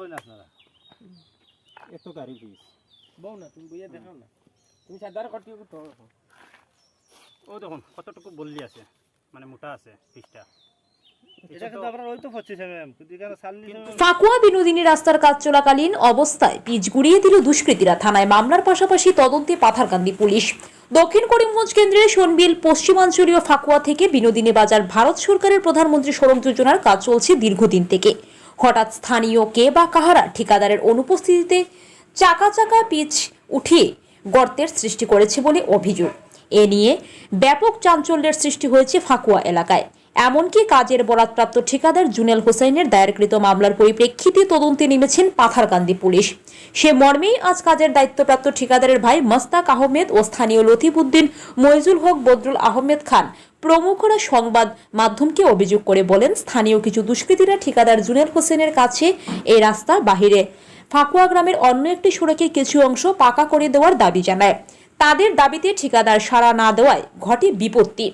দেখো না আপনারা এত গাড়ি পিস বউ না তুমি বইয়া দেখাও না তুমি সাদার কটিও করতে হবে ও দেখুন কতটুকু বললি আছে মানে মোটা আছে পিসটা এটা কিন্তু আপনার ওই তো 25 mm কিন্তু এখানে 40 mm ফাকুয়া বিনোদিনী রাস্তার কাজ চলাকালীন অবস্থায় পিচ গুড়িয়ে দিল দুষ্কৃতীরা। থানায় মামলার পাশাপাশি তদন্তে পাথারকান্দি পুলিশ। দক্ষিণ করিমগঞ্জ কেন্দ্রের সোনবিল পশ্চিমাঞ্চলীয় ফাকুয়া থেকে বিনোদিনী বাজার ভারত সরকারের প্রধানমন্ত্রী সড়ক যোজনার কাজ চলছে দীর্ঘদিন থেকে। হঠাৎ স্থানীয় কে বা কাহারা ঠিকাদারের অনুপস্থিতিতে চাকা চাকা পিচ উঠিয়ে গর্তের সৃষ্টি করেছে বলে অভিযোগ। এ নিয়ে ব্যাপক চাঞ্চল্যের সৃষ্টি হয়েছে ফাকুয়া এলাকায়। এমনকি কাজের বরাতপ্রাপ্ত ঠিকাদার জুনেল হোসেনের দায়েরকৃত মামলার পরিপ্রেক্ষিতে তদন্তে নেমেছেন পাথারকান্দি পুলিশ। সে মর্মেই আজ কাজের দায়িত্বপ্রাপ্ত ঠিকাদারের ভাই মস্তাক আহমেদ ও স্থানীয় লতিফউদ্দিন, মইজুল হক, বদরুল আহমেদ খান প্রমুখরা সংবাদ মাধ্যমকে অভিযোগ করে বলেন, স্থানীয় কিছু দুষ্কৃতীরা ঠিকাদার জুনেল হোসেনের কাছে এই রাস্তা বাহিরে ফাকুয়া গ্রামের অন্য একটি সড়কের কিছু অংশ পাকা করে দেওয়ার দাবি জানায়। তাদের দাবিতে ঠিকাদার সাড়া না দেওয়ায় ঘটে বিপত্তি।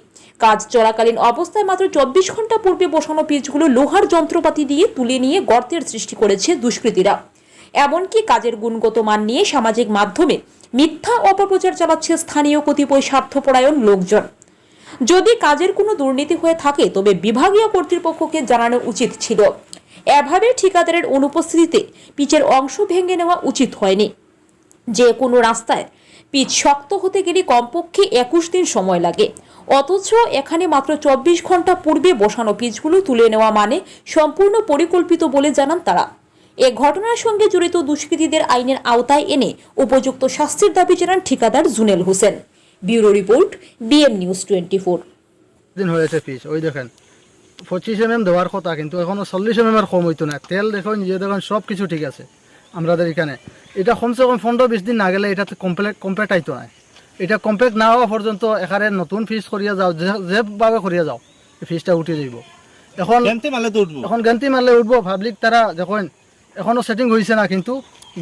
কাজ চলাকালীন অবস্থায় মাত্র 24 ঘন্টা পূর্বে বসানো পিচগুলো লোহার যন্ত্রপাতি দিয়ে তুলে নিয়ে গর্তের সৃষ্টি করেছে দুষ্কৃতীরা। এমনকি কাজের গুণগত মান নিয়ে সামাজিক মাধ্যমে মিথ্যা অপপ্রচার চালাচ্ছে স্থানীয় কতিপয় স্বার্থপরায়ণ লোকজন। যদি কাজের কোনো দুর্নীতি হয়ে থাকে তবে বিভাগীয় কর্তৃপক্ষকে জানানো উচিত ছিল। এভাবে ঠিকাদারের অনুপস্থিতিতে পিচের অংশ ভেঙে নেওয়া উচিত হয়নি। যে কোনো রাস্তায় পিচ শক্ত হতে গেলে কমপক্ষে 21 দিন সময় লাগে, অথচ এখানে মাত্র 24 ঘন্টা পূর্বে বসানো পিচগুলো তুলে নেওয়া মানে সম্পূর্ণ পরিকল্পিত বলে জানান তারা। এ ঘটনার সঙ্গে জড়িত দুষ্কৃতীদের আইনের আওতায় এনে উপযুক্ত শাস্তির দাবি জানান ঠিকাদার Junel Hossain. Bureau report, BM news 24। দিন হয়েছে পিচ ওই দেখেন 25 mm দেওয়ার কথা, কিন্তু এখনো 40 mm কম হইতো না। তেল দেখো, নিজে দেখেন, সব কিছু ঠিক আছে আমাদের এখানে। এটা কমসে কম 15-20 দিন না গেলে এটা কমপ্লিট আইতো না। এটা কমপ্লিট না হওয়া পর্যন্ত এখানে নতুন ফিস করিয়া যাও, যেভাবে করিয়া যাও ফিসটা উঠে যাইব। এখন গেন্তি মারলে উঠবো পাবলিক তারা যখন এখনো সেটিং হয়েছে না, কিন্তু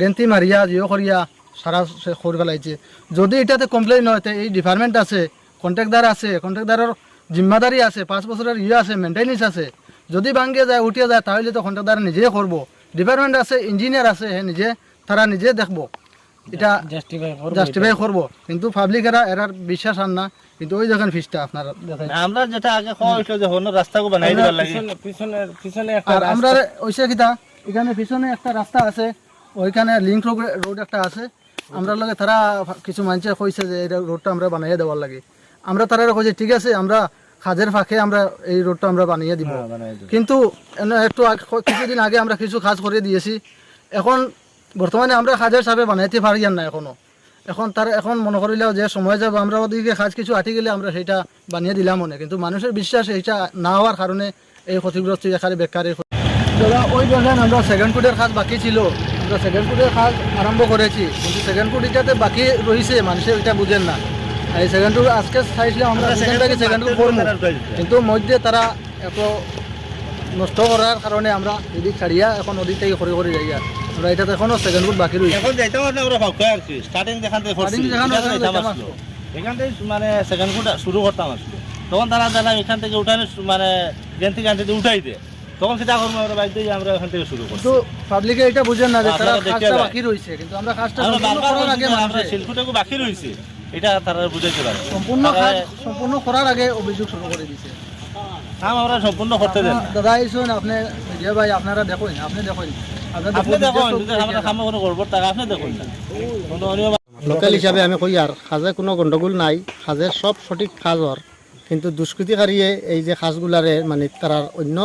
গেন্তি মারিয়া জিও করিয়া সারা করে ফেলাইছে। যদি এটাতে কমপ্লেন হয় এই ডিপার্টমেন্ট আছে, কন্ট্রাক্টদার আছে, কন্ট্রাক্টদারের জিম্মাদারি আছে, 5 বছরের আছে, মেনটেন্যান্স আছে। যদি ভাঙ্গিয়ে যায় উঠিয়ে যায় তাহলে তো কন্ট্রাক্টদার নিজেই করবো। ডিপার্টমেন্ট আছে, ইঞ্জিনিয়ার আছে, তারা নিজে দেখবো, এটা জাস্টিফাই করবো। কিন্তু পাবলিকেরা এরার বিশ্বাস আন না। কিন্তু ওই দেখেন ফিসটা আপনারা দেখেন, আমরা যেটা আগে খাওয়া হইলো যে হলো রাস্তাকে বানাই দিবার লাগে পিছনে একটা আর আমরা ওইসে কিটা এখানে পিছনে একটা রাস্তা আছে, ওইখানে লিংক রোড একটা আছে। আমরা লগে তারা কিছু মানুষে কইছে যে এই রোডটা আমরা বানাইয়ে দেওয়ার লাগে। আমরা তারা কইছে ঠিক আছে, আমরা কাজের ফাঁকে আমরা এই রোডটা আমরা বানিয়ে দিব। কিন্তু একটু কিছুদিন আগে আমরা কিছু কাজ করে দিয়েছি। এখন বর্তমানে আমরা কাজের সাথে বানাইতে পারি না এখনো। এখন মনে করিলেও যে সময় যাবে, আমরা ওদিকে কাজ কিছু আটি গেলে আমরা সেটা বানিয়ে দিলাম মনে। কিন্তু মানুষের বিশ্বাস এইটা না হওয়ার কারণে এই ক্ষতিগ্রস্ত এখানে বেকারের। ওই দেখেন আমরা সেকেন্ড ফুটের কাজ বাকি ছিল, আমরা সেকেন্ড ফুটের কাজ আরম্ভ করেছি, কিন্তু সেকেন্ড ফুট এটাতে বাকি রয়েছে, মানুষের এটা বুঝেন না। এই সেকেন্ড ফুট আজকে চাইছিলাম আমরা সেকেন্ড ফুট করবো, কিন্তু মধ্যে তারা এত নষ্ট করার কারণে আমরা এদিক ছাড়িয়া এখন ওদিক থেকে করে করে যাইয়া আমরা এটাতে এখনো সেকেন্ড ফুট বাকি রয়েছে। এখন যাইতে পারলে আমরা ভাবতে আর কি স্টার্টিং দেখান থেকে এখান থেকে মানে সেকেন্ড ফুট শুরু করতাম আসলে। তখন তারা জানা এখান থেকে উঠানো মানে গেন্তি গান্তি উঠাই দেয়, তখন সেটা করবো আমরা বাইক দিয়ে আমরা এখান থেকে শুরু করব। তো পাবলিকে এটা বুঝেন না যে তারা কাজটা বাকি রয়েছে, কিন্তু আমরা কাজটা করার আগে আমরা শিল্পটাকে বাকি রয়েছে এটা তারা বুঝাইতে পারে। সম্পূর্ণ করার আগে অভিযোগ শুরু করে দিয়েছে। কাম আমরা সম্পূর্ণ করতে দেন। দাদা আইসুন, আপনি মিডিয়া ভাই, আপনারা দেখুন, আপনি দেখুন আমরা কাম কোনো করবো টাকা আপনি দেখুন না। লোকাল হিসাবে আমি কই আর কাজে কোনো গন্ডগোল নাই, কাজের সব সঠিক কাজ হর, কিন্তু দুষ্কৃতিকারীয়ে এই যে কাজগুলারে মানে তারা অন্য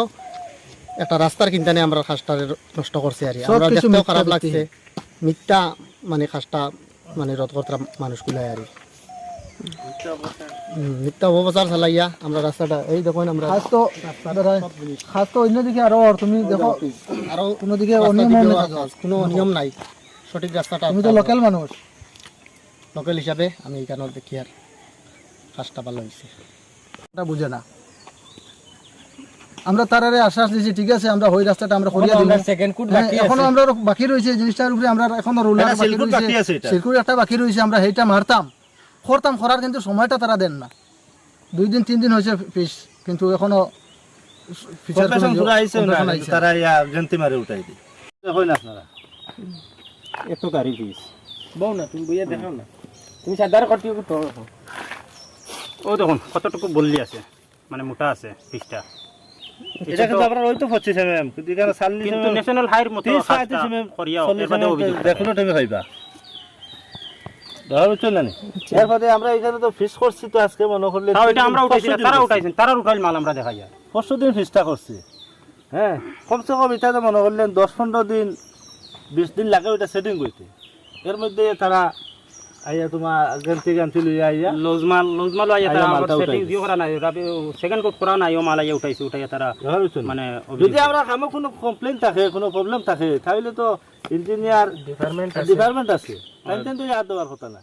একটা রাস্তার কিনতানে আমরা কাজটা নষ্ট করছে আর আমরা দেখতেও খারাপ লাগছে। মিথ্যা মানে কাজটা মানে রদ করতে মানুষগুলাই আর মিথ্যা অপপ্রচার চালাইয়া আমরা রাস্তাটা এই দেখুন আমরা খাস তো অন্যদিকে আরো তুমি দেখো আরো অন্যদিকে কোনো নিয়ম নাই, সঠিক রাস্তাটা। তুমি তো লোকাল মানুষ, লোকাল হিসাবে আমি এখানে দেখি আর কাজটা ভালো হয়েছে বুঝে না। আমরা তারারে আশ্বাস দিয়েছি ঠিক আছে, আমরা ওই রাস্তাটা আমরা করিয়া দিলাম। এখনো আমরা বাকি রয়েছে জিনিসটার উপরে, আমরা এখনো রোলার বাকি রয়েছে, সিলকুট একটা বাকি রয়েছে, আমরা সেইটা মারতাম করতাম করার, কিন্তু সময়টা তারা দেন না। 2 দিন 3 দিন হয়েছে পিস, কিন্তু এখনো তারা গেন্তি মারে উঠাই দিই। দেখুন আপনারা এত গাড়ি পিস বউ না তুমি বইয়া দেখাও না তুমি সাদার কটিও তো ও দেখুন কতটুকু বললি আছে মানে মোটা আছে পিসটা এটা কিন্তু আপনার ওই তো 25 mm কিন্তু এখানে 40 কিন্তু ন্যাশনাল হাইর মতো 30 mm করিয়া এর মধ্যে অভিযোগ দেখুন তুমি হইবা ধরা বুঝছেন না এরপরে আমরা এখানে তো ফিস করছি তো আজকে মনে করলে তাও এটা আমরা উঠাইছি না, তারা উঠাইছেন, তারা উঠাইল মাল আমরা দেখা যায়। পরশু দিন ফিসটা করছি হ্যাঁ কমসে কম এটা তো মনে করলেন 10-15 দিন 20 দিন লাগে ওইটা সেটিং করতে এর মধ্যে তারা আইয়া তোমার গান্তি লইয়া আইয়া লজমাল আইয়া আইয়া তারা মালটা সেটিং উঠাইছে। দিও করা নাই, সেকেন্ড কোড করা নাই, ও মাল আইয়া উঠাইছে, উঠাইয়া তারা ধরা বুঝছেন মানে যদি আমরা কামে কোনো কমপ্লেইন থাকে কোনো প্রবলেম থাকে তাহলে তো ইঞ্জিনিয়ার ডিপার্টমেন্ট আছে তাই কিন্তু ইয়াদ দেওয়ার কথা না